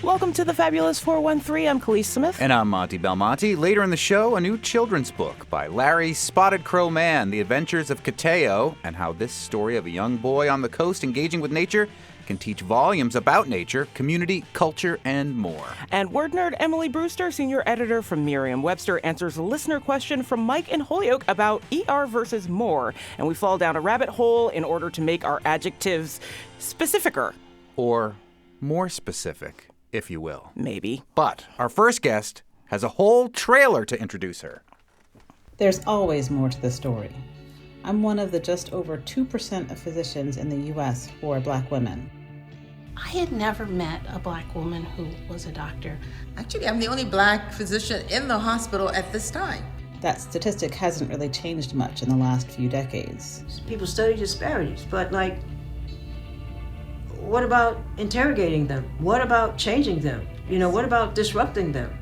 Welcome to the Fabulous 413. I'm Khalees Smith. And I'm Monty Belmonte. Later in the show, a new children's book by Larry Spotted-Crow Mann, The Adventures of Kehteau, and how this story of a young boy on the coast engaging with nature can teach volumes about nature, community, culture, and more. And word nerd Emily Brewster, senior editor from Merriam-Webster, answers a listener question from Mike in Holyoke about ER versus more. And we fall down a rabbit hole in order to make our adjectives specificer. Or more specific, if you will. Maybe. But our first guest has a whole trailer to introduce her. There's always more to the story. I'm one of the just over 2% of physicians in the U.S. who are Black women. I had never met a Black woman who was a doctor. Actually, I'm the only Black physician in the hospital at this time. That statistic hasn't really changed much in the last few decades. People study disparities, but what about interrogating them? What about changing them? What about disrupting them?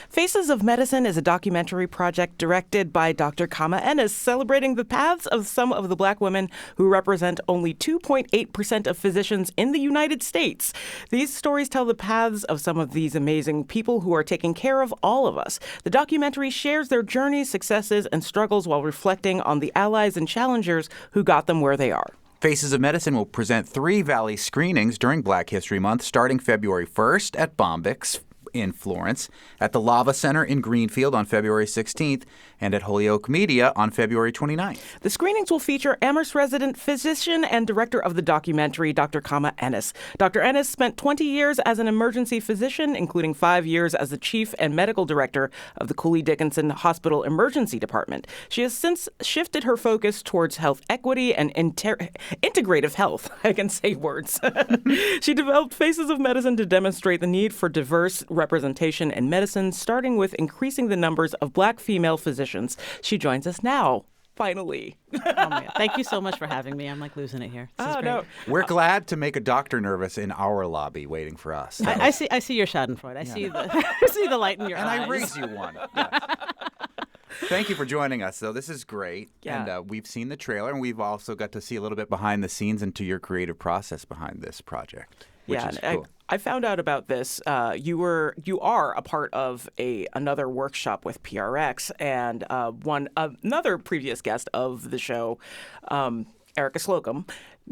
Faces of Medicine is a documentary project directed by Dr. Khama Ennis, celebrating the paths of some of the Black women who represent only 2.8% of physicians in the United States. These stories tell the paths of some of these amazing people who are taking care of all of us. The documentary shares their journeys, successes, and struggles while reflecting on the allies and challengers who got them where they are. Faces of Medicine will present 3 Valley screenings during Black History Month, starting February 1st at Bombyx in Florence, at the Lava Center in Greenfield on February 16th, and at Holyoke Media on February 29th. The screenings will feature Amherst resident physician and director of the documentary, Dr. Khama Ennis. Dr. Ennis spent 20 years as an emergency physician, including 5 years as the chief and medical director of the Cooley Dickinson Hospital Emergency Department. She has since shifted her focus towards health equity and integrative health. I can say words. She developed Faces of Medicine to demonstrate the need for diverse representation in medicine, starting with increasing the numbers of Black female physicians. She joins us now, finally. Oh, man. Thank you so much for having me. I'm losing it here. This is great. No. We're glad to make a doctor nervous in our lobby waiting for us. I see your Schadenfreude. I see the light in your eyes. And I raise you one. Yes. Thank you for joining us, though. This is great. Yeah. And we've seen the trailer, and we've also got to see a little bit behind the scenes into your creative process behind this project. Which is cool. I found out about this. You are a part of another workshop with PRX, and another previous guest of the show, Erica Slocum,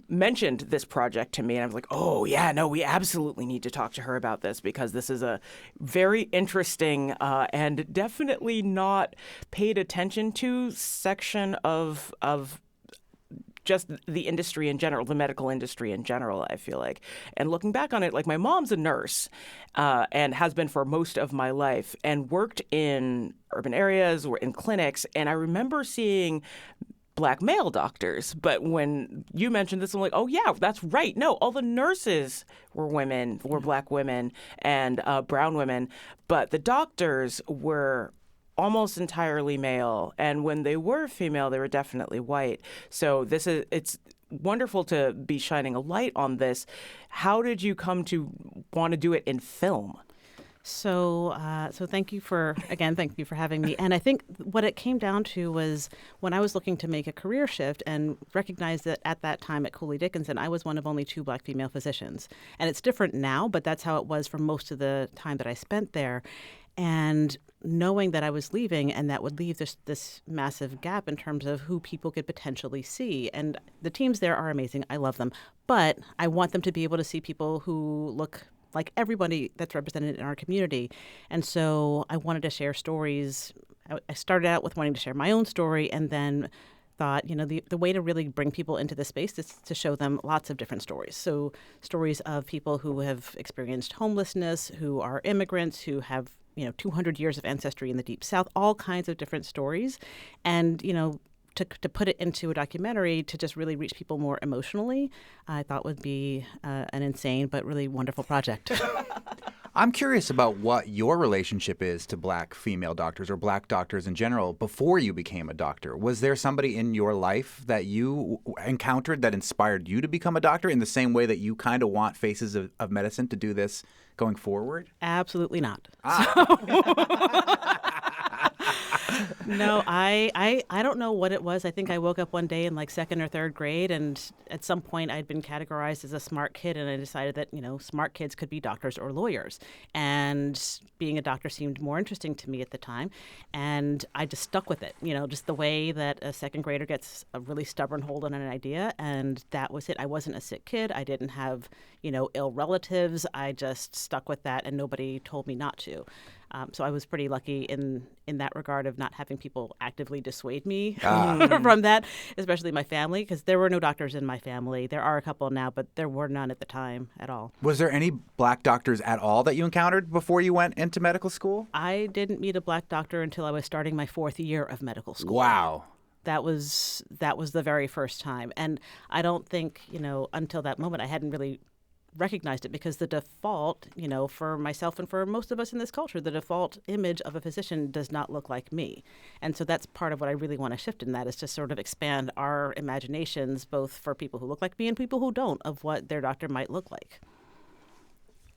mentioned this project to me, and I was like, oh, yeah, no, we absolutely need to talk to her about this, because this is a very interesting and definitely not paid attention to section of just the industry in general, the medical industry in general, I feel like. And looking back on it, my mom's a nurse and has been for most of my life, and worked in urban areas or in clinics. And I remember seeing Black male doctors. But when you mentioned this, I'm like, oh, yeah, that's right. No, all the nurses were women, were Black women and brown women. But the doctors were almost entirely male, and when they were female, they were definitely white. So it's wonderful to be shining a light on this. How did you come to want to do it in film? So thank you for having me. And I think what it came down to was when I was looking to make a career shift and recognized that at that time at Cooley Dickinson, I was one of only 2 Black female physicians. And it's different now, but that's how it was for most of the time that I spent there. And knowing that I was leaving, and that would leave this massive gap in terms of who people could potentially see. And the teams there are amazing. I love them. But I want them to be able to see people who look like everybody that's represented in our community. And so I wanted to share stories. I started out with wanting to share my own story, and then thought, the way to really bring people into the space is to show them lots of different stories. So stories of people who have experienced homelessness, who are immigrants, who have 200 years of ancestry in the Deep South, all kinds of different stories. And, to put it into a documentary to just really reach people more emotionally, I thought would be an insane but really wonderful project. I'm curious about what your relationship is to Black female doctors or Black doctors in general before you became a doctor. Was there somebody in your life that you encountered that inspired you to become a doctor in the same way that you kind of want Faces of Medicine to do this going forward? Absolutely not. No, I don't know what it was. I think I woke up one day in like second or third grade, and at some point I'd been categorized as a smart kid, and I decided that, smart kids could be doctors or lawyers. And being a doctor seemed more interesting to me at the time, and I just stuck with it, just the way that a second grader gets a really stubborn hold on an idea, and that was it. I wasn't a sick kid. I didn't have, ill relatives. I just stuck with that, and nobody told me not to. So I was pretty lucky in that regard of not having people actively dissuade me from that, especially my family, because there were no doctors in my family. There are a couple now, but there were none at the time at all. Was there any black doctors at all that you encountered before you went into medical school? I didn't meet a black doctor until I was starting my 4th year of medical school. Wow. That was the very first time. And I don't think, until that moment I hadn't really recognized it, because the default, for myself and for most of us in this culture, the default image of a physician does not look like me. And so that's part of what I really want to shift in that, is to sort of expand our imaginations, both for people who look like me and people who don't, of what their doctor might look like.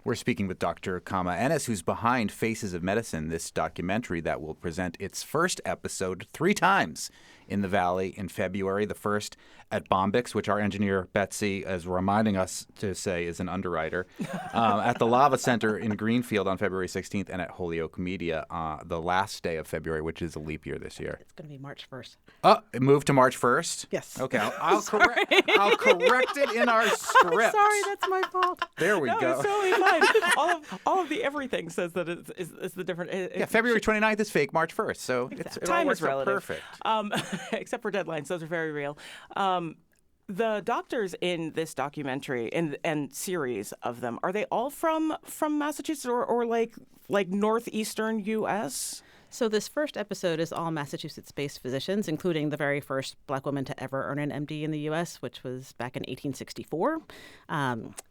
We're speaking with Dr. Khama Ennis, who's behind Faces of Medicine, this documentary that will present its first episode 3 times in the Valley in February. The first at Bombix, which our engineer Betsy is reminding us to say is an underwriter, at the Lava Center in Greenfield on February 16th, and at Holyoke Media the last day of February, which is a leap year this year. It's going to be March 1st. Oh, it moved to March 1st? Yes. Okay, I'll correct it in our script. Sorry, that's my fault. There we go. It's totally fine. all of the everything says that it's the different. February 29th is fake, March 1st, so it all Time works is relative. out perfect. Except for deadlines, those are very real. The doctors in this documentary and series of them, are they all from Massachusetts or like northeastern U.S.? So this first episode is all Massachusetts-based physicians, including the very first black woman to ever earn an MD in the U.S., which was back in 1864.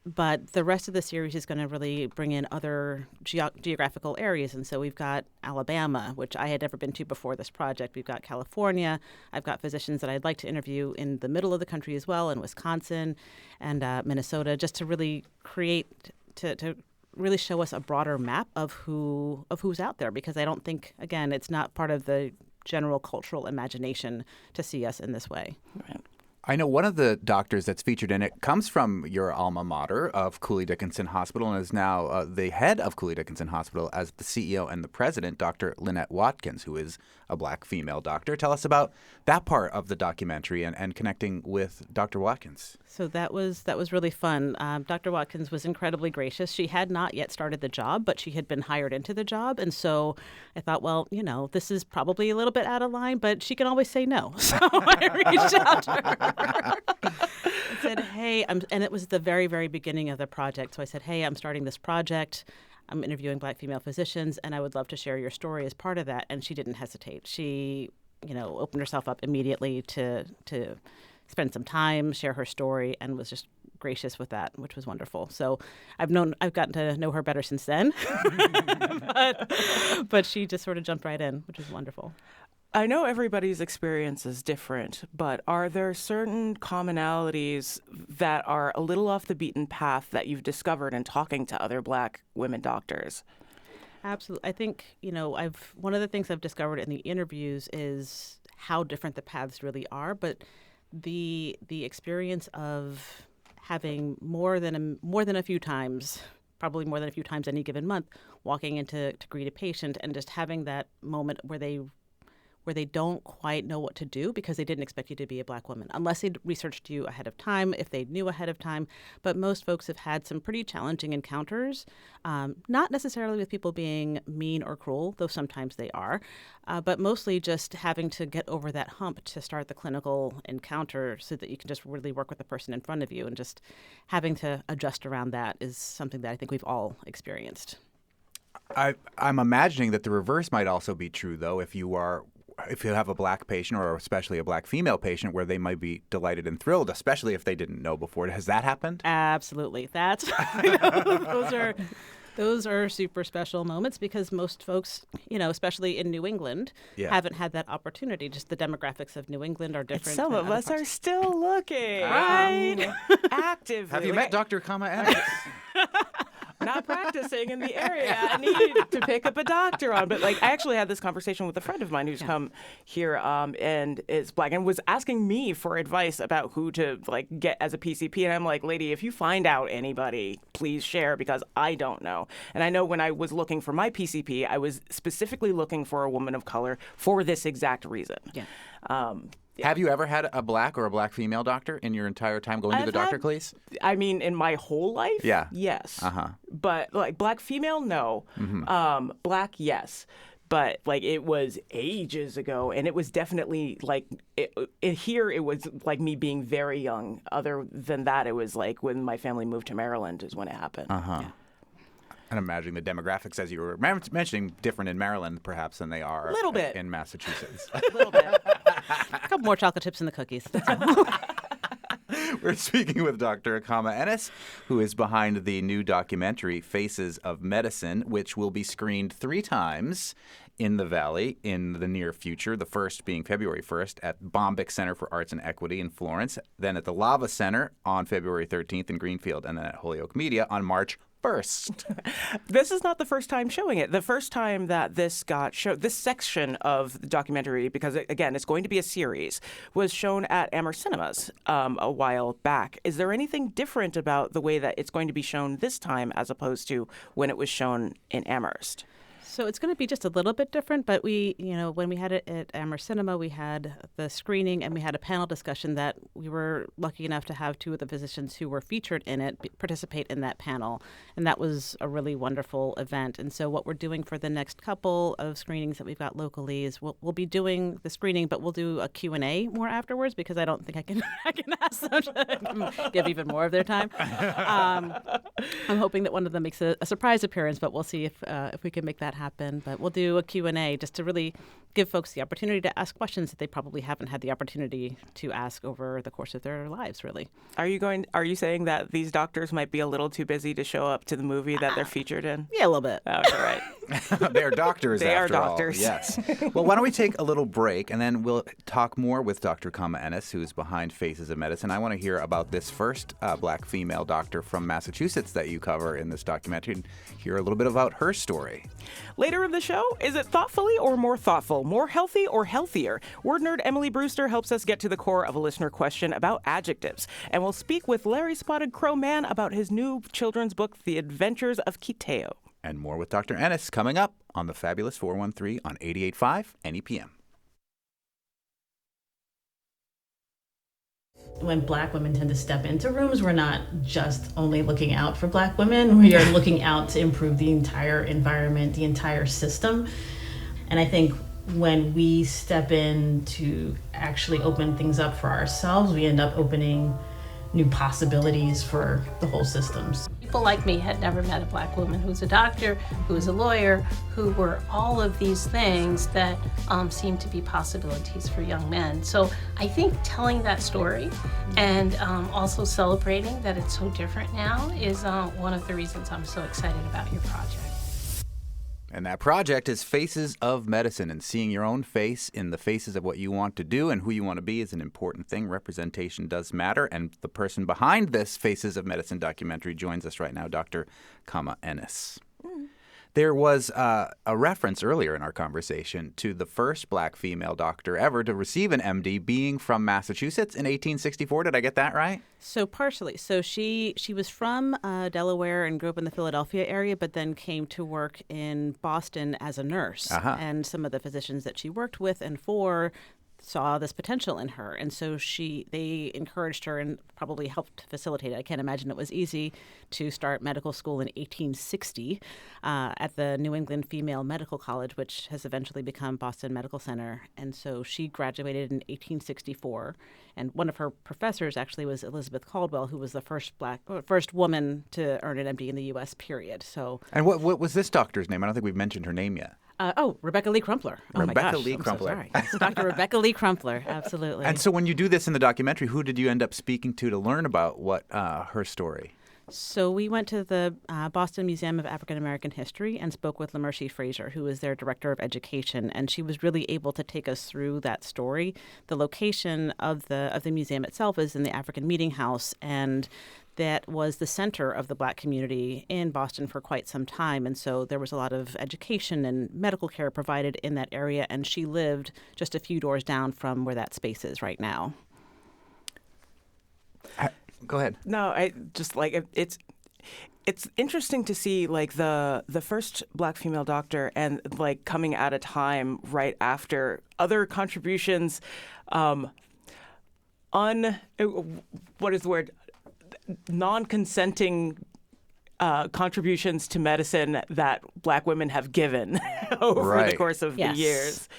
But the rest of the series is going to really bring in other geographical areas. And so we've got Alabama, which I had never been to before this project. We've got California. I've got physicians that I'd like to interview in the middle of the country as well, in Wisconsin and Minnesota, just to really to really show us a broader map of who's out there, because I don't think, again, it's not part of the general cultural imagination to see us in this way. Right. I know one of the doctors that's featured in it comes from your alma mater of Cooley Dickinson Hospital and is now the head of Cooley Dickinson Hospital as the CEO and the president, Dr. Lynette Watkins, who is a black female doctor. Tell us about that part of the documentary and connecting with Dr. Watkins. So that was really fun. Dr. Watkins was incredibly gracious. She had not yet started the job, but she had been hired into the job. And so I thought, well, this is probably a little bit out of line, but she can always say no. So I reached out to her. I said, hey, and it was the very, very beginning of the project. So I said, hey, I'm starting this project. I'm interviewing black female physicians, and I would love to share your story as part of that. And she didn't hesitate. She, opened herself up immediately to spend some time, share her story, and was just gracious with that, which was wonderful. So I've gotten to know her better since then, but she just sort of jumped right in, which was wonderful. I know everybody's experience is different, but are there certain commonalities that are a little off the beaten path that you've discovered in talking to other black women doctors? Absolutely. I think, one of the things I've discovered in the interviews is how different the paths really are, but the experience of having more than a few times, probably more than a few times any given month, walking in to greet a patient and just having that moment where they don't quite know what to do because they didn't expect you to be a black woman, unless they'd researched you ahead of time, if they knew ahead of time. But most folks have had some pretty challenging encounters, not necessarily with people being mean or cruel, though sometimes they are, but mostly just having to get over that hump to start the clinical encounter so that you can just really work with the person in front of you, and just having to adjust around that is something that I think we've all experienced. I'm imagining that the reverse might also be true, though, if you have a black patient, or especially a black female patient, where they might be delighted and thrilled, especially if they didn't know before. Has that happened? Absolutely. Those are super special moments, because most folks, especially in New England, haven't had that opportunity. Just the demographics of New England are different. And some of us are still looking, right? Actively. Have you met Dr. Khama Ennis? not practicing in the area I need to pick up a doctor on. But like, I actually had this conversation with a friend of mine who's come here and is Black and was asking me for advice about who to like get as a PCP. And I'm like, lady, if you find out anybody, please share, because I don't know. And I know when I was looking for my PCP, I was specifically looking for a woman of color for this exact reason. Yeah. Have you ever had a Black or a Black female doctor in your entire time going to the doctor, Cleese? I mean, in my whole life? Yeah. Yes. Uh-huh. But like Black female, no. Mm-hmm. Black, yes. But like it was ages ago, and it was definitely like here it was like me being very young. Other than that, it was like when my family moved to Maryland is when it happened. Uh-huh. Yeah. And imagining the demographics, as you were mentioning, different in Maryland perhaps than they are little bit in Massachusetts. A little bit. A couple more chocolate chips in the cookies. That's all. We're speaking with Dr. Khama Ennis, who is behind the new documentary Faces of Medicine, which will be screened 3 times in the Valley in the near future, the first being February 1st at Bombyx Center for Arts and Equity in Florence, then at the Lava Center on February 13th in Greenfield, and then at Holyoke Media on March 1st. This is not the first time showing it. The first time that this got shown, this section of the documentary, because again, it's going to be a series, was shown at Amherst Cinemas a while back. Is there anything different about the way that it's going to be shown this time as opposed to when it was shown in Amherst? So it's going to be just a little bit different, but we, when we had it at Amherst Cinema, we had the screening and we had a panel discussion that we were lucky enough to have 2 of the physicians who were featured in it participate in that panel. And that was a really wonderful event. And so what we're doing for the next couple of screenings that we've got locally is we'll be doing the screening, but we'll do a Q&A more afterwards, because I don't think I can ask them to give even more of their time. I'm hoping that one of them makes a surprise appearance, but we'll see if we can make that happen. But we'll do a Q&A just to really give folks the opportunity to ask questions that they probably haven't had the opportunity to ask over the course of their lives, really. Are you saying that these doctors might be a little too busy to show up to the movie that they're featured in? Yeah, a little bit. Oh, all right. They're doctors, They after are all. doctors. Yes. Well, why don't we take a little break, and then we'll talk more with Dr. Khama Ennis, who's behind Faces of Medicine. I want to hear about this first Black female doctor from Massachusetts that you cover in this documentary, and hear a little bit about her story. Later in the show, is it thoughtfully or more thoughtful? More healthy or healthier? Word nerd Emily Brewster helps us get to the core of a listener question about adjectives. And we'll speak with Larry Spotted-Crow Mann about his new children's book, The Adventures of Kehteau. And more with Dr. Ennis coming up on the Fabulous 413 on 88.5 NEPM. When Black women tend to step into rooms, we're not just only looking out for Black women. We are looking out to improve the entire environment, the entire system. And I think when we step in to actually open things up for ourselves, we end up opening new possibilities for the whole systems. People like me had never met a Black woman who's a doctor, who is a lawyer, who were all of these things that seem to be possibilities for young men. So I think telling that story and also celebrating that it's so different now is one of the reasons I'm so excited about your project. And that project is Faces of Medicine, and seeing your own face in the faces of what you want to do and who you want to be is an important thing. Representation does matter, and the person behind this Faces of Medicine documentary joins us right now, Dr. Khama Ennis. There was a reference earlier in our conversation to the first Black female doctor ever to receive an MD being from Massachusetts in 1864. Did I get that right? So partially. So she was from Delaware and grew up in the Philadelphia area, but then came to work in Boston as a nurse. Uh-huh. And some of the physicians that she worked with and for saw this potential in her. And so they encouraged her and probably helped facilitate it. I can't imagine it was easy to start medical school in 1860 at the New England Female Medical College, which has eventually become Boston Medical Center. And so she graduated in 1864. And one of her professors actually was Elizabeth Caldwell, who was the first woman to earn an MD in the U.S., period. So. And what was this doctor's name? I don't think we've mentioned her name yet. Rebecca Lee Crumpler. Oh Rebecca my gosh, Lee I'm Crumpler. So sorry. Yes, Dr. Rebecca Lee Crumpler, absolutely. And so when you do this in the documentary, who did you end up speaking to learn about what her story? So we went to the Boston Museum of African American History and spoke with LaMercy Fraser, who is their director of education, and she was really able to take us through that story. The location of the museum itself is in the African Meeting House, and that was the center of the Black community in Boston for quite some time. And so there was a lot of education and medical care provided in that area. And she lived just a few doors down from where that space is right now. Go ahead. No, I just like it's interesting to see like the first Black female doctor and like coming at a time right after other contributions, what is the word? Non-consenting contributions to medicine that Black women have given over the course of the years,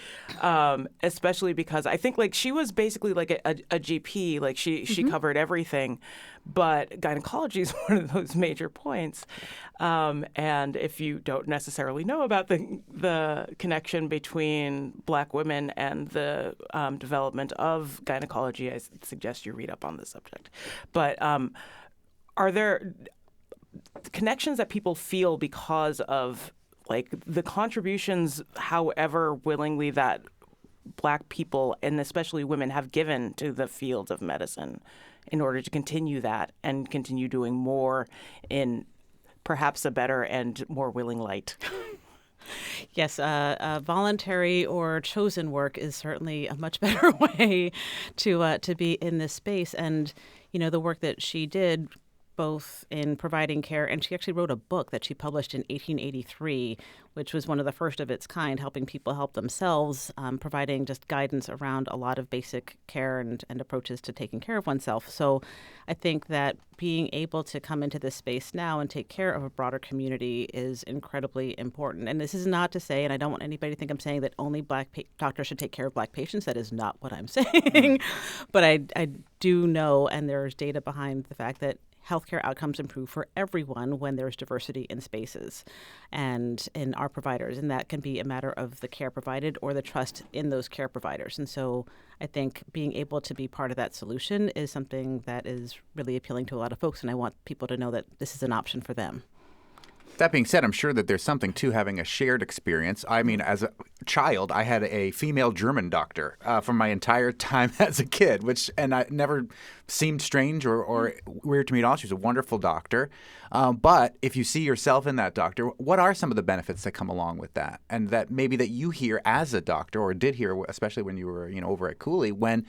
especially because I think like she was basically like a GP, like she covered everything, but gynecology is one of those major points. And if you don't necessarily know about the connection between Black women and the development of gynecology, I suggest you read up on the subject. But are there connections that people feel because of like the contributions, however willingly, that Black people and especially women have given to the fields of medicine in order to continue that and continue doing more in perhaps a better and more willing light? Yes, voluntary or chosen work is certainly a much better way to be in this space. And, you know, the work that she did both in providing care, and she actually wrote a book that she published in 1883, which was one of the first of its kind, helping people help themselves, providing just guidance around a lot of basic care and approaches to taking care of oneself. So I think that being able to come into this space now and take care of a broader community is incredibly important. And this is not to say, and I don't want anybody to think I'm saying that only Black doctors should take care of Black patients. That is not what I'm saying. But I do know, and there's data behind the fact that healthcare outcomes improve for everyone when there's diversity in spaces and in our providers. And that can be a matter of the care provided or the trust in those care providers. And so I think being able to be part of that solution is something that is really appealing to a lot of folks. And I want people to know that this is an option for them. That being said, I'm sure that there's something to having a shared experience. I mean, as a child, I had a female German doctor for my entire time as a kid, and I never seemed strange or weird to me at all. She was a wonderful doctor. But if you see yourself in that doctor, what are some of the benefits that come along with that? And that maybe that you hear as a doctor, or did hear, especially when you were, over at Cooley, when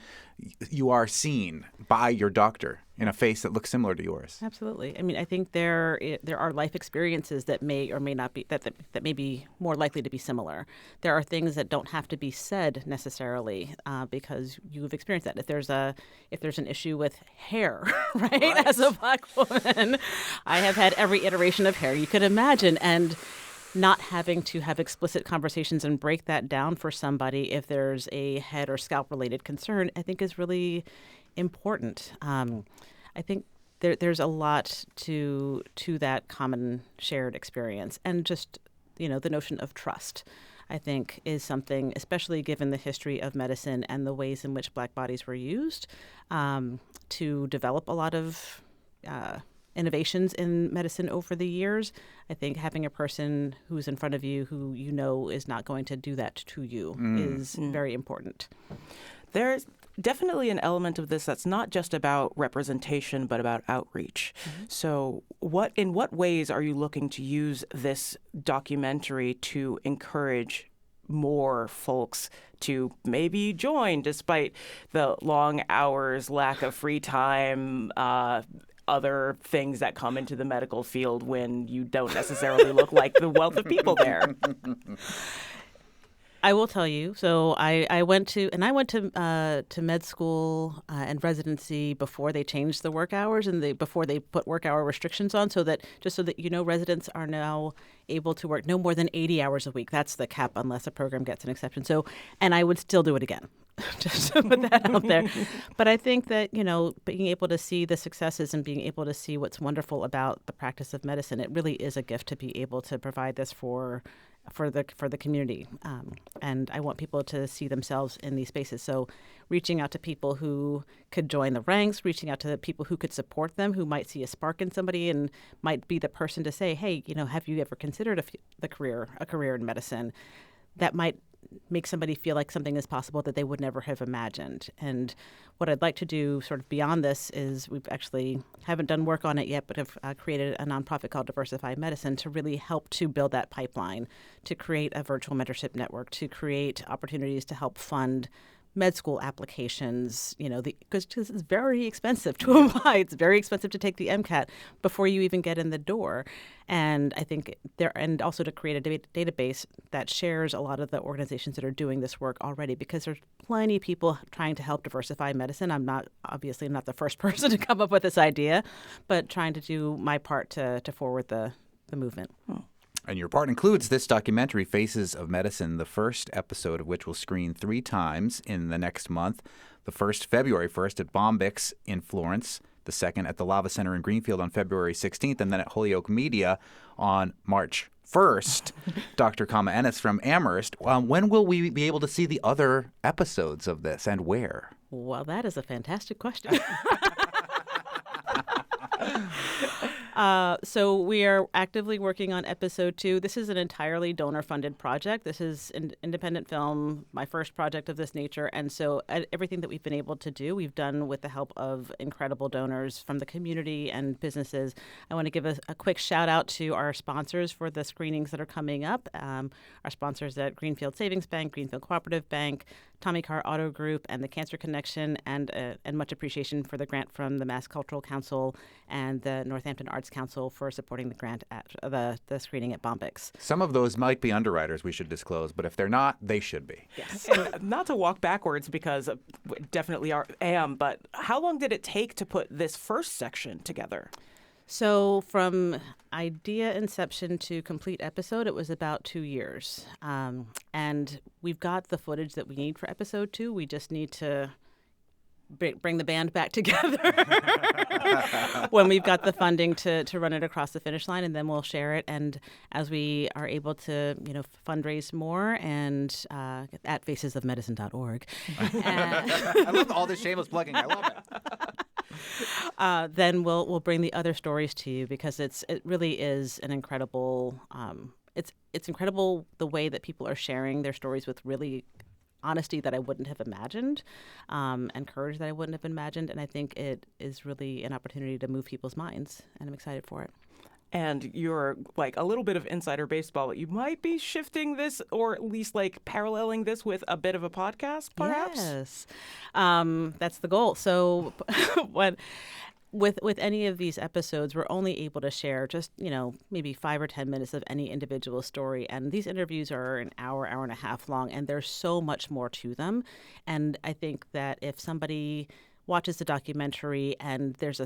you are seen by your doctor in a face that looks similar to yours. Absolutely. I mean, I think there are life experiences that may or may not be that may be more likely to be similar. There are things that don't have to be said necessarily because you've experienced that. If there's an issue with hair, right? As a Black woman, I have had every iteration of hair you could imagine, and not having to have explicit conversations and break that down for somebody if there's a head or scalp related concern, I think is really important. I think there's a lot to that common shared experience, and just the notion of trust, I think, is something, especially given the history of medicine and the ways in which Black bodies were used to develop a lot of innovations in medicine over the years. I think having a person who's in front of you who is not going to do that to you is very important. There's definitely an element of this that's not just about representation, but about outreach. Mm-hmm. So in what ways are you looking to use this documentary to encourage more folks to maybe join, despite the long hours, lack of free time, other things that come into the medical field when you don't necessarily look like the wealth of people there? I will tell you. So I went to med school and residency before they changed the work hours and before they put work hour restrictions on, so that residents are now able to work no more than 80 hours a week. That's the cap unless a program gets an exception. So, and I would still do it again. Just to put that out there. But I think that, being able to see the successes and being able to see what's wonderful about the practice of medicine, it really is a gift to be able to provide this for the community. And I want people to see themselves in these spaces. So reaching out to people who could join the ranks, reaching out to the people who could support them, who might see a spark in somebody and might be the person to say, hey, have you ever considered a career in medicine? That might make somebody feel like something is possible that they would never have imagined. And what I'd like to do sort of beyond this is we've actually haven't done work on it yet, but have created a nonprofit called Diversified Medicine to really help to build that pipeline, to create a virtual mentorship network, to create opportunities to help fund med school applications, because it's very expensive to apply. It's very expensive to take the MCAT before you even get in the door. And I think and also to create a database that shares a lot of the organizations that are doing this work already, because there's plenty of people trying to help diversify medicine. I'm not the first person to come up with this idea, but trying to do my part to forward the movement. And your part includes this documentary, Faces of Medicine, the first episode of which will screen 3 times in the next month. The first, February 1st, at Bombyx in Florence. The second at the Lava Center in Greenfield on February 16th. And then at Holyoke Media on March 1st. Dr. Khama Ennis from Amherst. When will we be able to see the other episodes of this, and where? Well, that is a fantastic question. So we are actively working on episode 2. This is an entirely donor-funded project. This is an independent film, my first project of this nature. And so everything that we've been able to do, we've done with the help of incredible donors from the community and businesses. I want to give a quick shout out to our sponsors for the screenings that are coming up. Our sponsors at Greenfield Savings Bank, Greenfield Cooperative Bank, Tommy Carr Auto Group, and the Cancer Connection, and much appreciation for the grant from the Mass Cultural Council and the Northampton Arts Council for supporting the grant at the screening at Bombyx. Some of those might be underwriters we should disclose, but if they're not, they should be. Yes. And not to walk backwards, because definitely am, but how long did it take to put this first section together? So from idea inception to complete episode, it was about 2 years. And we've got the footage that we need for episode 2. We just need to bring the band back together when we've got the funding to run it across the finish line, and then we'll share it. And as we are able to, fundraise more, and at facesofmedicine.org. I love all this shameless plugging. I love it. Then we'll bring the other stories to you, because it really is an incredible. It's incredible the way that people are sharing their stories with really honesty that I wouldn't have imagined, and courage that I wouldn't have imagined. And I think it is really an opportunity to move people's minds, and I'm excited for it. And you're like a little bit of insider baseball. You might be shifting this, or at least like paralleling this with a bit of a podcast, perhaps? Yes. That's the goal. So with any of these episodes, we're only able to share just, maybe 5 or 10 minutes of any individual story. And these interviews are an hour and a half long, and there's so much more to them. And I think that if somebody watches the documentary and there's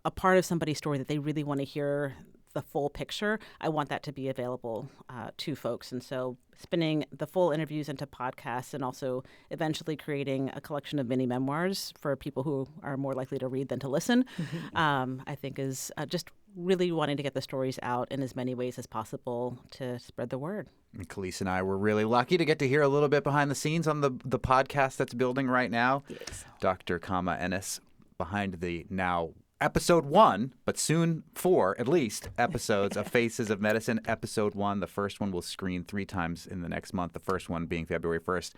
a part of somebody's story that they really want to hear the full picture, I want that to be available to folks. And so spinning the full interviews into podcasts, and also eventually creating a collection of mini memoirs for people who are more likely to read than to listen, I think is just really wanting to get the stories out in as many ways as possible to spread the word. And Khalees and I were really lucky to get to hear a little bit behind the scenes on the podcast that's building right now. Yes. Dr. Khama Ennis behind the now Episode 1, but soon 4, at least, episodes of Faces of Medicine. Episode 1, the first one will screen 3 times in the next month, the first one being February 1st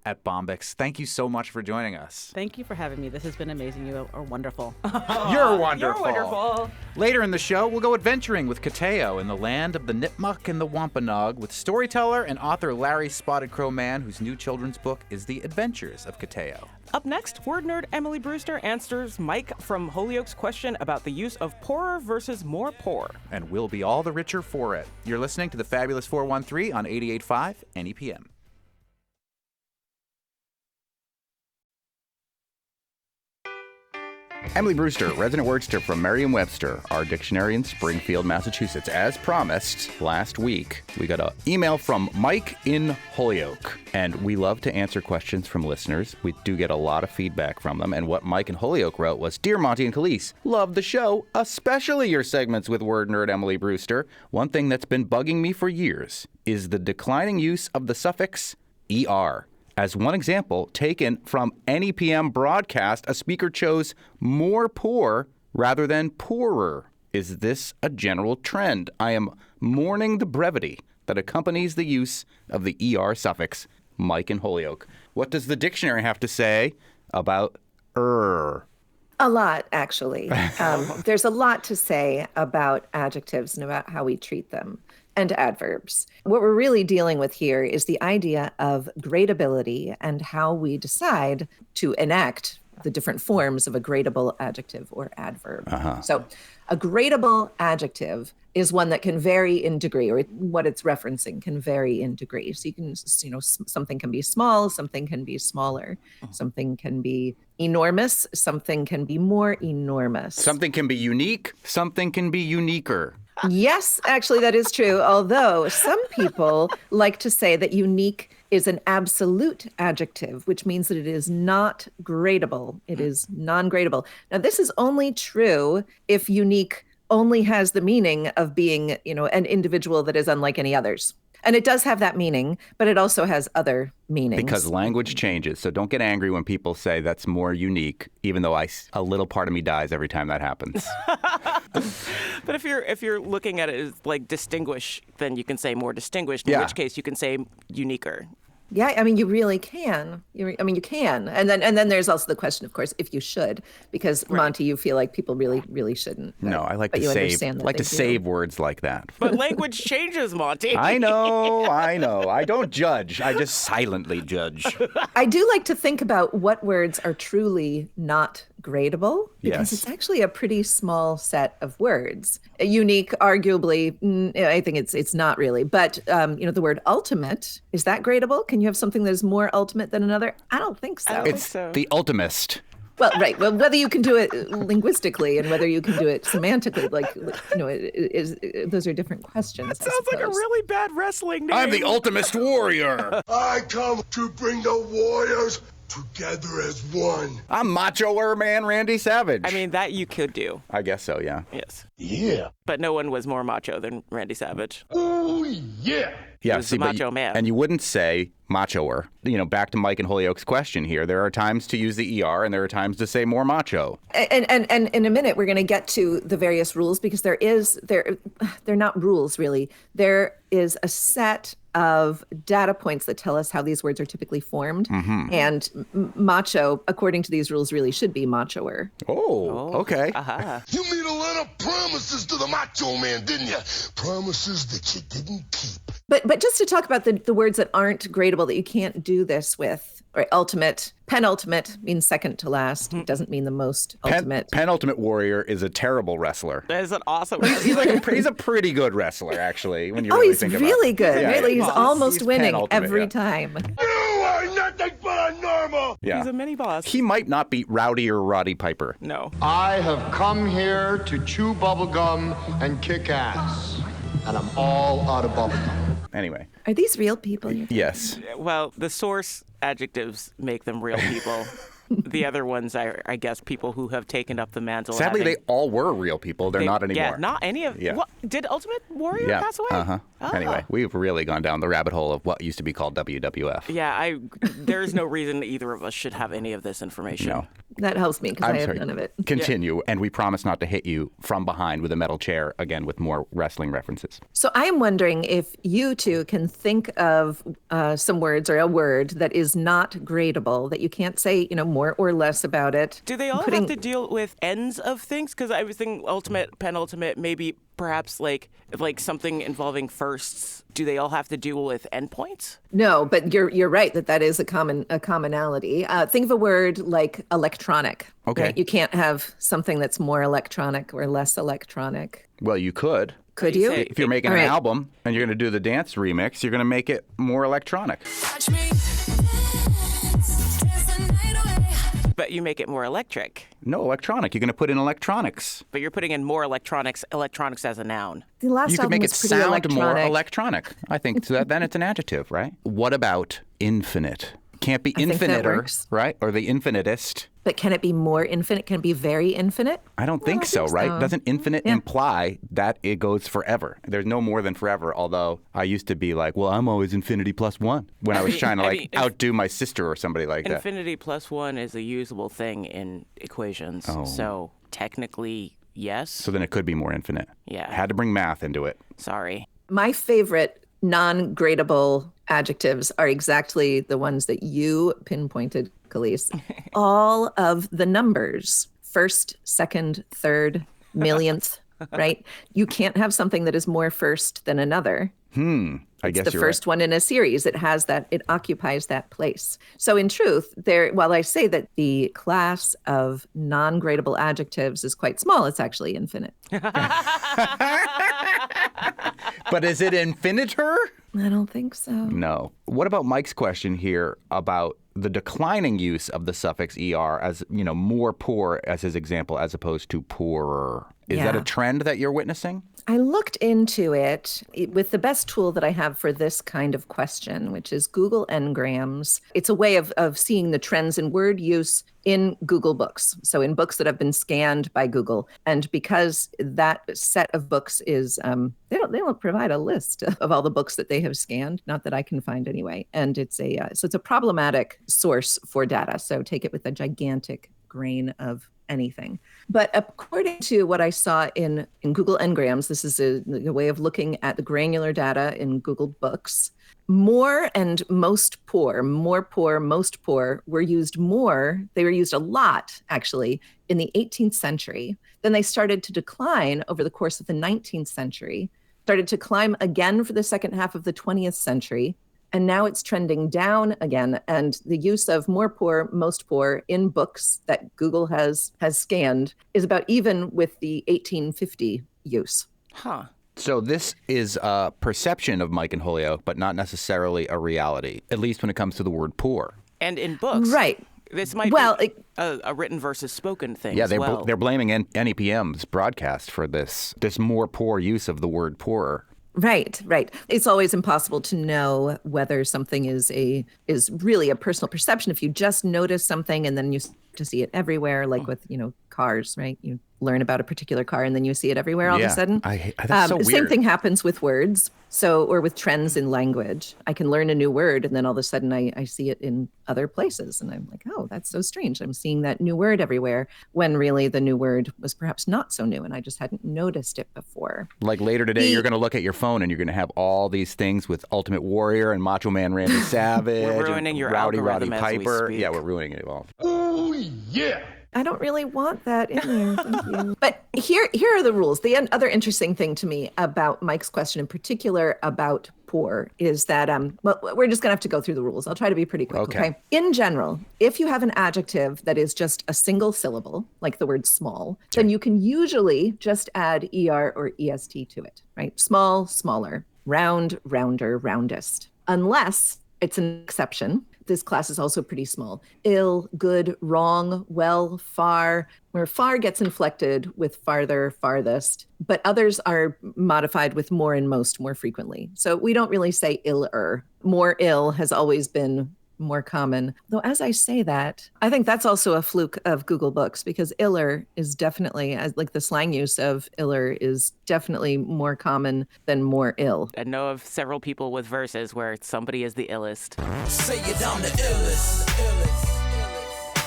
at Bombyx. Thank you so much for joining us. Thank you for having me. This has been amazing. You are wonderful. You're wonderful. You're wonderful. Later in the show, we'll go adventuring with Kehteau in the land of the Nipmuc and the Wampanoag with storyteller and author Larry Spotted-Crow Mann, whose new children's book is The Adventures of Kehteau. Up next, word nerd Emily Brewster answers Mike from Holyoke's question about the use of poorer versus more poor. And we'll be all the richer for it. You're listening to the Fabulous 413 on 88.5 NEPM. Emily Brewster, resident wordster from Merriam-Webster, our dictionary in Springfield, Massachusetts. As promised, last week, we got an email from Mike in Holyoke, and we love to answer questions from listeners. We do get a lot of feedback from them, and what Mike in Holyoke wrote was, Dear Monty and Khalees, love the show, especially your segments with word nerd Emily Brewster. One thing that's been bugging me for years is the declining use of the suffix ER. As one example, taken from NEPM broadcast, a speaker chose more poor rather than poorer. Is this a general trend? I am mourning the brevity that accompanies the use of the ER suffix, Mike in Holyoke. What does the dictionary have to say about A lot, actually. There's a lot to say about adjectives and about how we treat them, and adverbs. What we're really dealing with here is the idea of gradability and how we decide to enact the different forms of a gradable adjective or adverb. So a gradable adjective is one that can vary in degree, or what it's referencing can vary in degree. So you can, something can be small, something can be smaller, something can be enormous, something can be more enormous. Something can be unique, something can be uniquer. Yes, actually, that is true. Although some people like to say that unique is an absolute adjective, which means that it is not gradable. It is non-gradable. Now, this is only true if unique only has the meaning of being, an individual that is unlike any others. And it does have that meaning, but it also has other meanings. Because language changes. So don't get angry when people say that's more unique, even though a little part of me dies every time that happens. But if you're looking at it as like distinguish, then you can say more distinguished, in which case you can say uniquer. Yeah, I mean, you really can. You can. And then there's also the question, of course, if you should, because Monty, you feel like people really, really shouldn't. No, I like to save words like that. But language changes, Monty. I know. I don't judge. I just silently judge. I do like to think about what words are truly not gradable, because it's actually a pretty small set of words. Unique, arguably, I think it's not really. But the word ultimate, is that gradable? Can you have something that is more ultimate than another? I don't think so. It's the ultimist. Well, right. Well, whether you can do it linguistically and whether you can do it semantically, those are different questions. That sounds like a really bad wrestling name. I'm the ultimist warrior. I come to bring the warriors together as one. I'm Macho Man Randy Savage. I mean, that you could do. I guess so, yeah. Yes. Yeah. But no one was more macho than Randy Savage. Oh, yeah. Yeah, the Macho Man. And you wouldn't say machoer. Back to Mike and Holyoke's question here. There are times to use the ER and there are times to say more macho. And in a minute, we're going to get to the various rules, because they're not rules, really. There is a set of data points that tell us how these words are typically formed. Mm-hmm. And macho, according to these rules, really should be machoer. Oh, okay. Uh-huh. You made a lot of promises to the Macho Man, didn't you? Promises that you didn't keep. But just to talk about the words that aren't gradable, that you can't do this with, or ultimate, penultimate means second to last. It doesn't mean the most ultimate. Penultimate warrior is a terrible wrestler. That is an awesome wrestler. He's a pretty good wrestler, actually, when you really think about it. He's really good. Yeah, really, he's almost winning every yeah. time. You are nothing but a normal. Yeah. He's a mini boss. He might not beat Rowdy or Roddy Piper. No. I have come here to chew bubblegum and kick ass. And I'm all out of bubblegum. Anyway. Are these real people? Yes. Well, the source adjectives make them real people. The other ones are, I guess, people who have taken up the mantle. Sadly, they all were real people. They're not anymore. Yeah, not any of. Yeah. What, did Ultimate Warrior pass away? Uh-huh. Oh. Anyway, we've really gone down the rabbit hole of what used to be called WWF. Yeah, there's no reason either of us should have any of this information. No. That helps me, because I have none of it. Continue, and we promise not to hit you from behind with a metal chair, again, with more wrestling references. So I am wondering if you two can think of some words, or a word that is not gradable, that you can't say, more or less about it. Do they all have to deal with ends of things? Because I was thinking ultimate, penultimate, maybe perhaps like something involving firsts. Do they all have to deal with endpoints? No, but you're right that is a commonality. Think of a word like electronic. Okay. Right? You can't have something that's more electronic or less electronic. Well, you could. Could you? If you're making an album and you're going to do the dance remix, you're going to make it more electronic. Touch me. But you make it more electric. No, electronic. You're going to put in electronics. But you're putting in more electronics as a noun. The last you could make it sound electronic. more electronic. I think so then it's an adjective, right? What about infinite? Can't be infiniter, right? Or the infinitist. But can it be more infinite? Can it be very infinite? I don't think so, right? Doesn't infinite imply that it goes forever? There's no more than forever, although I used to be like, well, I'm always infinity plus one when I was trying to outdo my sister or somebody like that. Infinity plus one is a usable thing in equations. Oh. So technically, yes. So then it could be more infinite. Yeah. Had to bring math into it. Sorry. My favorite non-gradable adjectives are exactly the ones that you pinpointed, Khalees. All of the numbers, first, second, third, millionth, right? You can't have something that is more first than another. I guess the you're first one in a series. It has that, it occupies that place. So in truth, while I say that the class of non-gradable adjectives is quite small, it's actually infinite. But is it infinitor? I don't think so. No. What about Mike's question here about the declining use of the suffix er as, more poor as his example, as opposed to poorer? Is that a trend that you're witnessing? I looked into it with the best tool that I have for this kind of question, which is Google Ngrams. It's a way of seeing the trends in word use in Google Books. So in books that have been scanned by Google. And because that set of books is, they don't provide a list of all the books that they have scanned, not that I can find anyway. And it's it's a problematic source for data. So take it with a gigantic grain of anything. But according to what I saw in Google Ngrams, this is a way of looking at the granular data in Google Books, more and most poor, more poor, most poor were used more. They were used a lot, actually, in the 18th century. Then they started to decline over the course of the 19th century, started to climb again for the second half of the 20th century. And now it's trending down again. And the use of more poor, most poor in books that Google has scanned is about even with the 1850 use. Huh. So this is a perception of Mike and Holyoke, but not necessarily a reality, at least when it comes to the word poor. And in books. Right. This might be a written versus spoken thing as well. They're blaming NEPM's broadcast for this more poor use of the word poorer. Right. It's always impossible to know whether something is really a personal perception. If you just notice something and then you to see it everywhere, like with, cars, right? You learn about a particular car and then you see it everywhere all of a sudden. That's so weird. Same thing happens with words. Or with trends in language. I can learn a new word and then all of a sudden I see it in other places. And I'm like, oh, that's so strange. I'm seeing that new word everywhere when really the new word was perhaps not so new and I just hadn't noticed it before. Like later today, you're going to look at your phone and you're going to have all these things with Ultimate Warrior and Macho Man Randy Savage. We're ruining your Roddy algorithm Piper. as we speak. Yeah, we're ruining it all. Oh, yeah. I don't really want that in there. Thank you. But here are the rules. The other interesting thing to me about Mike's question in particular about poor is that, we're just going to have to go through the rules. I'll try to be pretty quick, okay? In general, if you have an adjective that is just a single syllable, like the word small, then you can usually just add er or est to it, right? Small, smaller, round, rounder, roundest. Unless it's an exception. This class is also pretty small. Ill, good, wrong, well, far, where far gets inflected with farther, farthest, but others are modified with more and most more frequently. So we don't really say iller. More ill has always been more common. Though as I say that, I think that's also a fluke of Google Books because iller is definitely, like the slang use of iller is definitely more common than more ill. I know of several people with verses where somebody is the illest. Say it, I'm the illest.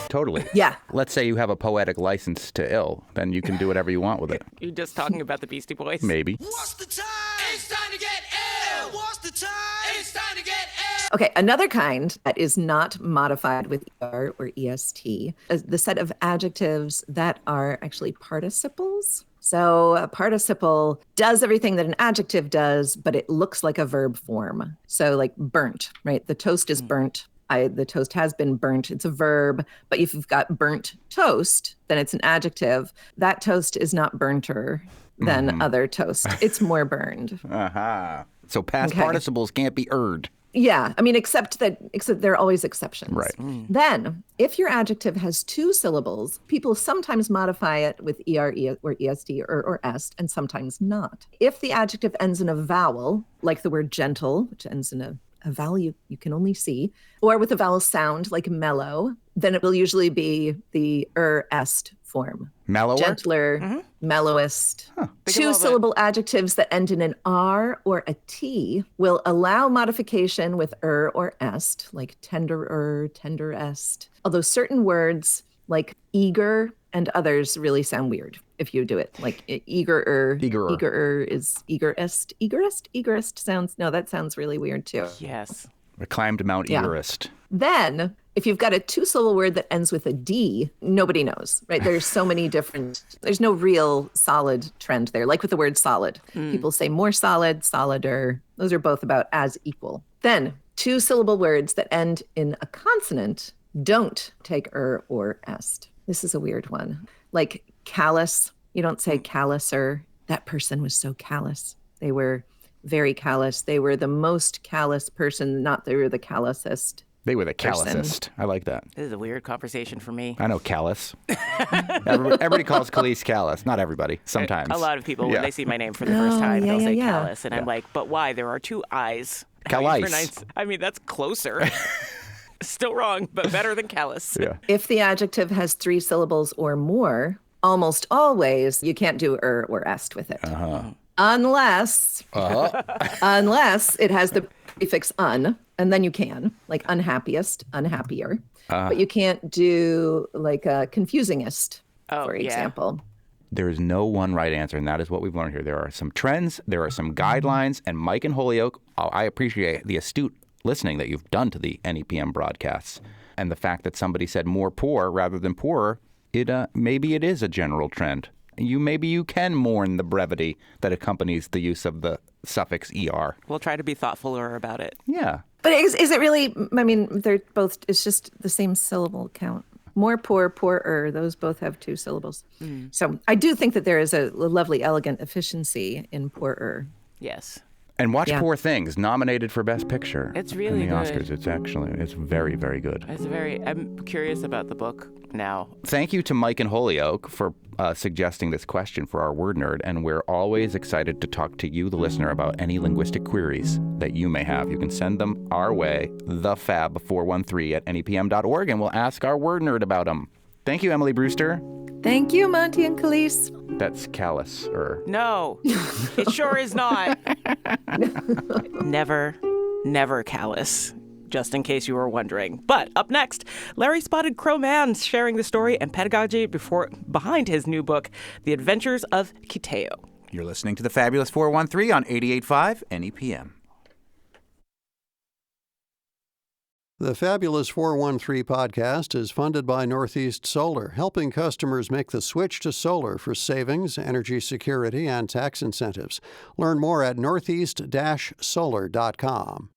Totally. Yeah. Let's say you have a poetic license to ill, then you can do whatever you want with it. You're just talking about the Beastie Boys? Maybe. What's the time? It's time to get ill. What's the time? It's time to get ill. Okay, another kind that is not modified with er or est is the set of adjectives that are actually participles. So a participle does everything that an adjective does, but it looks like a verb form. So like burnt, right? The toast is burnt. The toast has been burnt. It's a verb. But if you've got burnt toast, then it's an adjective. That toast is not burnter than other toast. It's more burned. So past participles can't be erred. Yeah, I mean, except there are always exceptions. Right. Then, if your adjective has two syllables, people sometimes modify it with er, or est, or est, and sometimes not. If the adjective ends in a vowel, like the word gentle, which ends in a vowel you can only see, or with a vowel sound like mellow, then it will usually be the est form. Mellower? Gentler, mellowest. Two-syllable adjectives that end in an R or a T will allow modification with or est, like tenderer, tenderest. Although certain words Like eager and others really sound weird if you do it. Like eagerer. Eagerer is eagerest. Eagerest sounds, no, that sounds really weird too. Yes. I climbed Mount Everest. Then, if you've got a 2-syllable word that ends with a D, nobody knows, right? There's so many different, there's no real solid trend there. Like with the word solid. People say more solid, solider. Those are both about as equal. Then, 2-syllable words that end in a consonant don't take or est. This is a weird one. Like callous. You don't say callouser. That person was so callous. They were very callous. They were the most callous person, not they were the callousest. They were the callousest. I like that. This is a weird conversation for me. I know callous. Everybody calls Khalees callous. Not everybody. Sometimes. A lot of people, when they see my name for the first time, they'll say callous. And Yeah. I'm like, but why? There are 2 I's. Callice. I mean, that's closer. Still wrong, but better than callous. Yeah. If the adjective has 3 syllables or more, almost always you can't do or est with it. Unless it has the prefix un, and then you can, like unhappiest, unhappier. But you can't do like a confusingest, for example. There is no one right answer, and that is what we've learned here. There are some trends, there are some guidelines, and Mike and Holyoke, I appreciate the astute listening that you've done to the NEPM broadcasts. And the fact that somebody said more poor rather than poorer, maybe it is a general trend. Maybe you can mourn the brevity that accompanies the use of the suffix er. We'll try to be thoughtfuler about it. Yeah. But is it really, I mean, they're both, it's just the same syllable count. More poor, poorer, those both have 2 syllables. So I do think that there is a lovely, elegant efficiency in poorer. Yes. And watch Poor Things, nominated for Best Picture. It's really in the good. Oscars. It's very, very good. I'm curious about the book now. Thank you to Mike and Holyoke for suggesting this question for our word nerd, and we're always excited to talk to you, the listener, about any linguistic queries that you may have. You can send them our way, thefab413@nepm.org, and we'll ask our word nerd about them. Thank you, Emily Brewster. Thank you, Monty and Khalees. That's callous. No, it sure is not. Never callous, just in case you were wondering. But up next, Larry Spotted-Crow Mann sharing the story and pedagogy behind his new book, The Adventures of Kehteau. You're listening to the Fabulous 413 on 88.5 NEPM. The Fabulous 413 podcast is funded by Northeast Solar, helping customers make the switch to solar for savings, energy security, and tax incentives. Learn more at northeast-solar.com.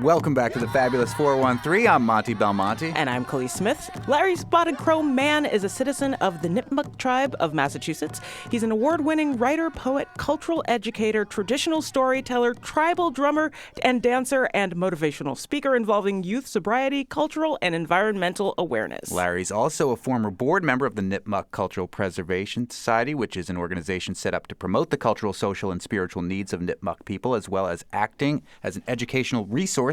Welcome back to the Fabulous 413. I'm Monty Belmonte. And I'm Khalees Smith. Larry Spotted-Crow Mann is a citizen of the Nipmuc tribe of Massachusetts. He's an award-winning writer, poet, cultural educator, traditional storyteller, tribal drummer and dancer, and motivational speaker involving youth sobriety, cultural and environmental awareness. Larry's also a former board member of the Nipmuc Cultural Preservation Society, which is an organization set up to promote the cultural, social, and spiritual needs of Nipmuc people, as well as acting as an educational resource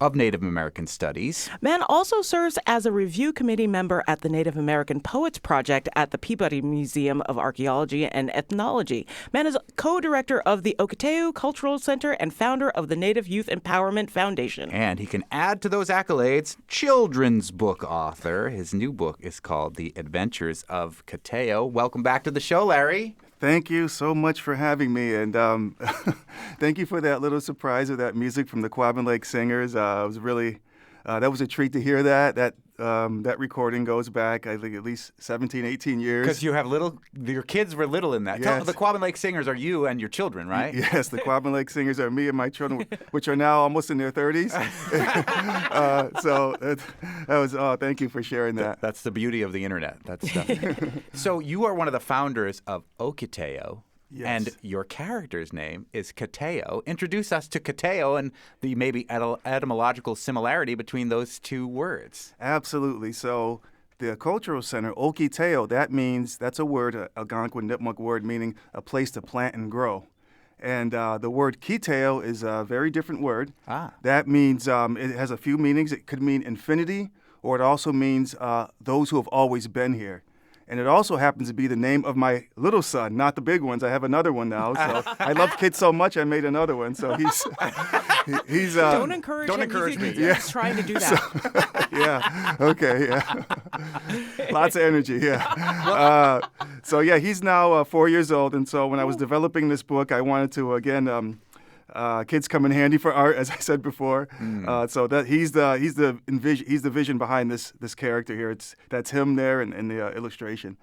of Native American studies. Mann also serves as a review committee member at the Native American Poets Project at the Peabody Museum of Archaeology and Ethnology. Mann is co-director of the Kehteau Cultural Center and founder of the Native Youth Empowerment Foundation. And he can add to those accolades, children's book author. His new book is called The Adventures of Kehteau. Welcome back to the show, Larry. Thank you so much for having me, and thank you for that little surprise of that music from the Quabbin Lake Singers. It was really, that was a treat to hear that. That recording goes back, I think, at least 17, 18 years. Because you have your kids were little in that. Yes. The Quabbin Lake Singers are you and your children, right? Yes, the Quabbin Lake Singers are me and my children, which are now almost in their 30s. So that was, thank you for sharing that. That's the beauty of the internet. That's stuff. So you are one of the founders of Kehteau. Yes. And your character's name is Kehteau. Introduce us to Kehteau and the maybe etymological similarity between those two words. Absolutely. So the Cultural Center, Kehteau, that's a word, a Algonquin Nipmuc word meaning a place to plant and grow. And the word Kehteau is a very different word. That means it has a few meanings. It could mean infinity, or it also means those who have always been here. And it also happens to be the name of my little son, not the big ones. I have another one now. So I love kids so much, I made another one. So he's don't encourage me. Yeah. He's trying to do that. So, yeah. Okay. Yeah. Lots of energy. Yeah. So yeah, he's now 4 years old. And so when I was developing this book, I wanted to again. Kids come in handy for art, as I said before. So that he's the vision behind this character here. That's him there in the illustration.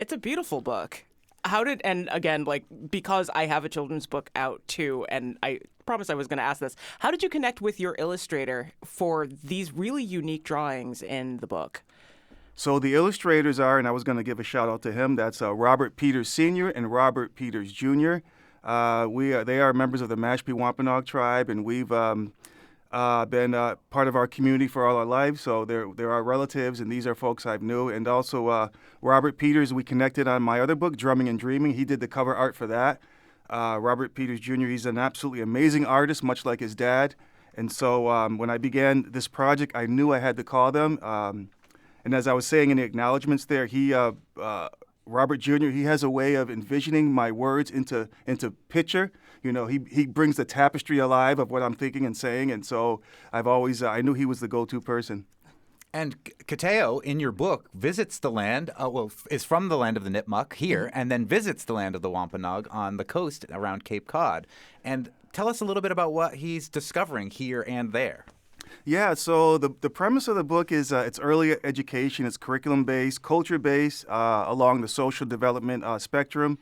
It's a beautiful book. And again, because I have a children's book out too, and I promised I was going to ask this, how did you connect with your illustrator for these really unique drawings in the book? So the illustrators are, and I was going to give a shout out to him, that's Robert Peters Sr. and Robert Peters Jr. They are members of the Mashpee Wampanoag tribe, and we've been part of our community for all our lives. So they're our relatives, and these are folks I've knew. And also Robert Peters, we connected on my other book, Drumming and Dreaming. He did the cover art for that. Robert Peters Jr., he's an absolutely amazing artist, much like his dad. And so when I began this project, I knew I had to call them. And as I was saying in the acknowledgments there, Robert Jr., he has a way of envisioning my words into picture. You know, he brings the tapestry alive of what I'm thinking and saying, and so I knew he was the go-to person. And Kehteau, in your book, visits the land, is from the land of the Nipmuc here, and then visits the land of the Wampanoag on the coast around Cape Cod. And tell us a little bit about what he's discovering here and there. Yeah, so the premise of the book is it's early education, it's curriculum-based, culture-based, along the social development spectrum.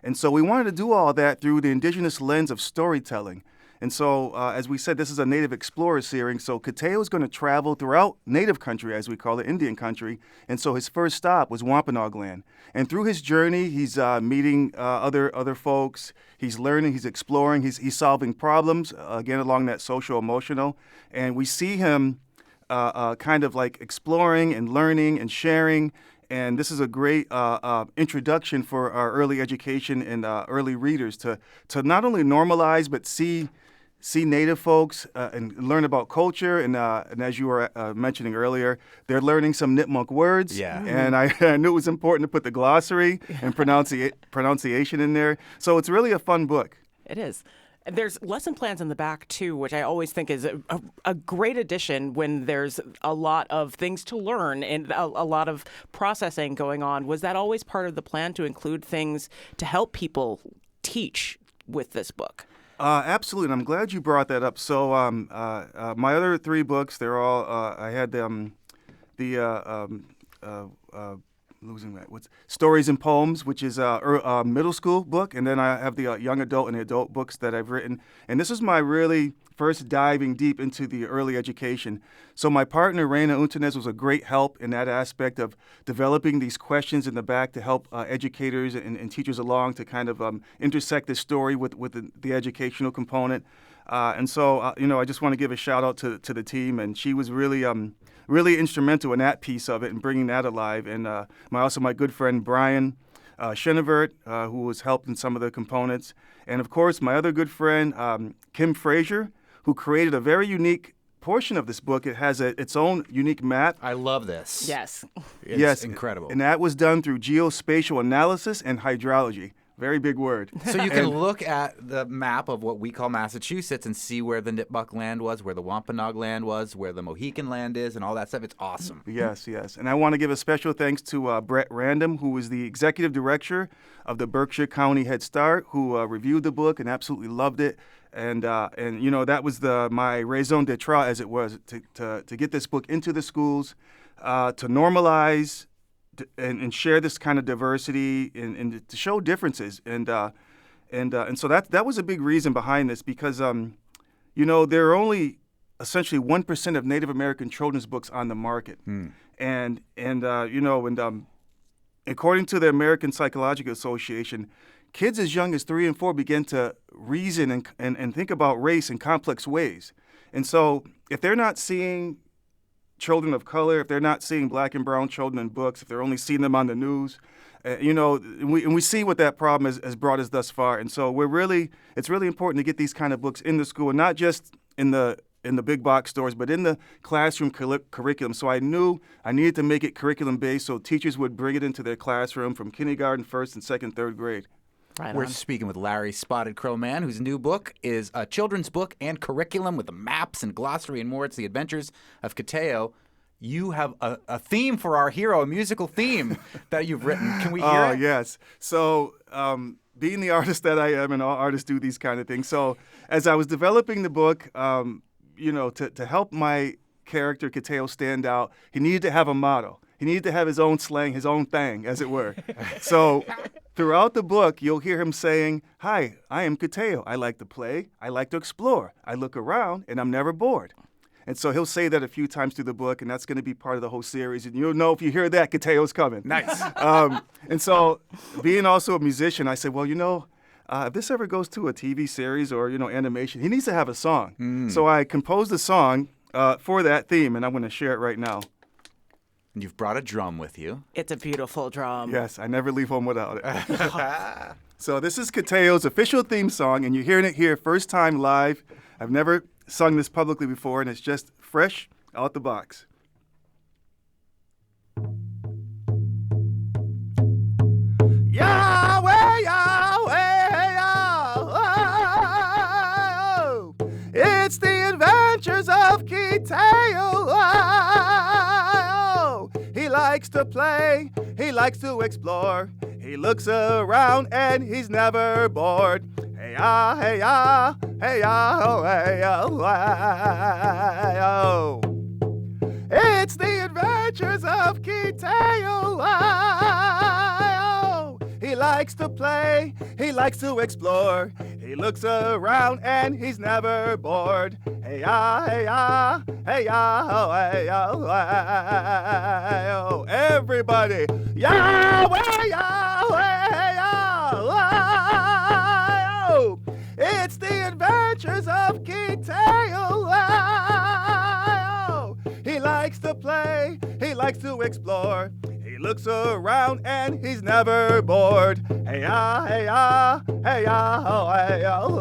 And so we wanted to do all that through the Indigenous lens of storytelling. And so, as we said, this is a Native Explorer series, so Kehteau is going to travel throughout Native country, as we call it, Indian country. And so his first stop was Wampanoag land. And through his journey, he's meeting other folks, he's learning, he's exploring, he's solving problems, again, along that social-emotional. And we see him kind of like exploring and learning and sharing. And this is a great introduction for our early education and early readers to not only normalize, but see Native folks and learn about culture. And as you were mentioning earlier, they're learning some Nipmuc words. Yeah. And I knew it was important to put the glossary and pronunciation in there. So it's really a fun book. It is. There's lesson plans in the back, too, which I always think is a great addition when there's a lot of things to learn and a lot of processing going on. Was that always part of the plan, to include things to help people teach with this book? Absolutely, and I'm glad you brought that up. So my other three books, they're all, I had losing that. What's Stories and Poems, which is a middle school book, and then I have the young adult and the adult books that I've written. And this is my really first diving deep into the early education. So my partner, Reina Untanez, was a great help in that aspect of developing these questions in the back to help educators and teachers along to kind of intersect this story with the educational component. And so, I just want to give a shout out to the team, and she was really instrumental in that piece of it and bringing that alive. And my good friend Brian Shenevert, who was helped in some of the components. And of course, my other good friend, Kim Frazier, who created a very unique portion of this book. It has its own unique map. I love this. Yes. It's incredible. And that was done through geospatial analysis and hydrology. Very big word. So you can look at the map of what we call Massachusetts and see where the Nipmuc land was, where the Wampanoag land was, where the Mohican land is, and all that stuff. It's awesome. Yes. And I want to give a special thanks to Brett Random, who was the executive director of the Berkshire County Head Start, who reviewed the book and absolutely loved it. And that was my raison d'etre, as it was, to get this book into the schools, to normalize and share this kind of diversity and to show differences. And so that was a big reason behind this, because, there are only essentially 1% of Native American children's books on the market. And according to the American Psychological Association, kids as young as 3 and 4 begin to reason and think about race in complex ways. And so if they're not seeing children of color, if they're not seeing black and brown children in books, if they're only seeing them on the news, we see what that problem has brought us thus far. And so it's really important to get these kind of books in the school, and not just in the in the big box stores, but in the classroom curriculum. So I knew I needed to make it curriculum-based so teachers would bring it into their classroom from kindergarten, first and second, third grade. Right We're on. speaking with Larry Spotted-Crow Mann, whose new book is a children's book and curriculum with maps and glossary and more. It's The Adventures of Kehteau. You have a theme for our hero, a musical theme that you've written. Can we hear it? Yes. So being the artist that I am, and all artists do these kind of things. So as I was developing the book, to help my character Kehteau stand out, he needed to have a motto. He needed to have his own slang, his own thing, as it were. So throughout the book, you'll hear him saying, "Hi, I am Kehteau. I like to play. I like to explore. I look around, and I'm never bored." And so he'll say that a few times through the book, and that's going to be part of the whole series. And you'll know if you hear that, Kehteau's coming. Nice. And so being also a musician, I said, well, if this ever goes to a TV series or, animation, he needs to have a song. So I composed a song for that theme, and I'm going to share it right now. And you've brought a drum with you. It's a beautiful drum. Yes, I never leave home without it. So this is Kehteau's official theme song, and you're hearing it here first time live. I've never sung this publicly before, and it's just fresh out the box. Yahweh, Yahweh, Yahweh, it's the adventures of Kehteau. He likes to play, he likes to explore, he looks around and he's never bored. Hey ya, hey ya, hey ya, oh, hey ya, oh. It's the adventures of Kehteau. He likes to play, he likes to explore, he looks around and he's never bored. Hey ya, hey ya, hey ya, oh, hey ya, oh. Everybody, Yahweh, Yahweh, Yahweh. It's the adventures of Kehteau. He likes to play, he likes to explore, he looks around and he's never bored. Hey ya, hey ya, hey ya, oh, hey ya, oh.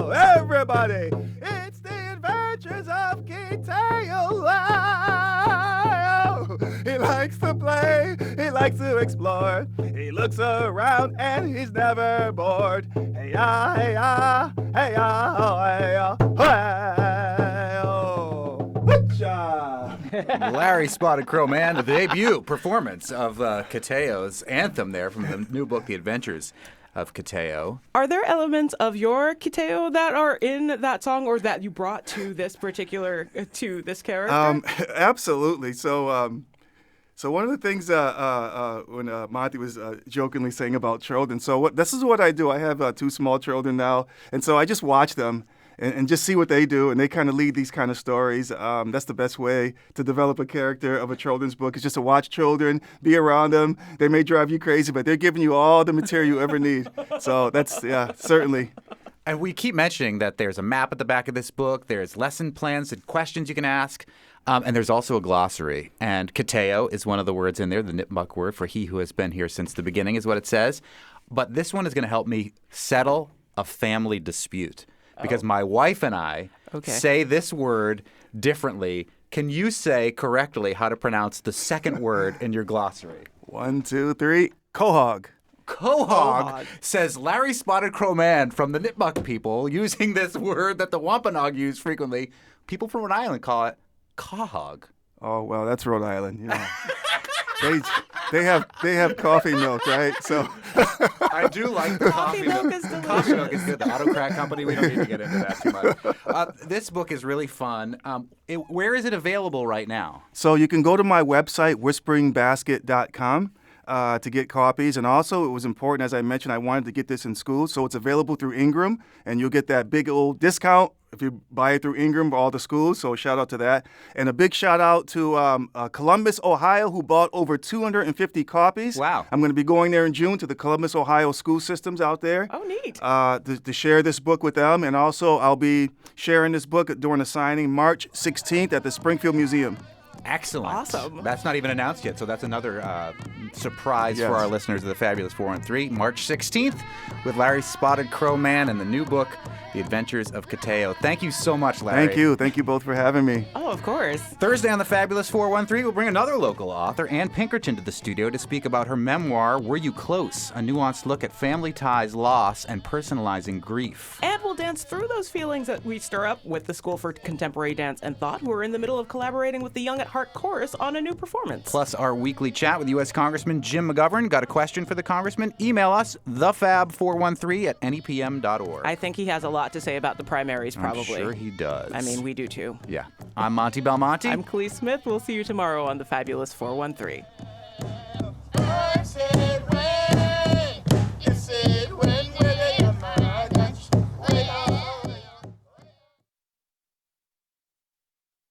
Everybody, it's the adventures of Kehteau. He likes to play, he likes to explore, he looks around and he's never bored. Hey ya, hey ya, hey ya, oh, hey ya, hey, oh. Woo-cha! Larry Spotted-Crow Mann, the debut performance of Kehteau's anthem there from the new book, The Adventures of Kehteau. Are there elements of your Kehteau that are in that song or that you brought to this particular, to this character? Absolutely. So one of the things when Monty was jokingly saying about children, this is what I do. I have 2 small children now, and so I just watch them and just see what they do, and they kind of lead these kind of stories. That's the best way to develop a character of a children's book, is just to watch children, be around them. They may drive you crazy, but they're giving you all the material you ever need. So that's, certainly. And we keep mentioning that there's a map at the back of this book, there's lesson plans and questions you can ask, and there's also a glossary. And Kehteau is one of the words in there, the Nipmuc word for he who has been here since the beginning is what it says. But this one is going to help me settle a family dispute. Because my wife and I say this word differently. Can you say correctly how to pronounce the second word in your glossary? 1, 2, 3. Quahog. Quahog, says Larry Spotted-Crow Mann from the Nipmuc people, using this word that the Wampanoag use frequently. People from Rhode Island call it quahog. Oh, well, that's Rhode Island, They have coffee milk, right? So I do like the coffee milk. Is delicious. Coffee milk is good. The Auto Crack Company, we don't need to get into that too much. This book is really fun. Where is it available right now? So you can go to my website, whisperingbasket.com. To get copies. And also, it was important, as I mentioned, I wanted to get this in schools. So it's available through Ingram, and you'll get that big old discount if you buy it through Ingram for all the schools. So shout out to that. And a big shout out to Columbus, Ohio, who bought over 250 copies. Wow. I'm going to be going there in June to the Columbus, Ohio school systems out there. Oh, neat. To share this book with them. And also, I'll be sharing this book during a signing March 16th at the Springfield Museum. Excellent. Awesome. That's not even announced yet, so that's another surprise for our listeners of the Fabulous 413. March 16th with Larry Spotted-Crow Mann and the new book, The Adventures of Kehteau. Thank you so much, Larry. Thank you. Thank you both for having me. Oh, of course. Thursday on the Fabulous 413, we'll bring another local author, Ann Pinkerton, to the studio to speak about her memoir, Were You Close? A nuanced look at family ties, loss, and personalizing grief. And we'll dance through those feelings that we stir up with the School for Contemporary Dance and Thought, who are in the middle of collaborating with the Young at Heart Chorus on a new performance. Plus our weekly chat with U.S. Congressman Jim McGovern. Got a question for the Congressman? Email us, thefab413@nepm.org. I think he has a lot to say about the primaries, probably. I'm sure he does. I mean, we do too. Yeah. I'm Monty Belmonte. I'm Clee Smith. We'll see you tomorrow on the Fabulous 413.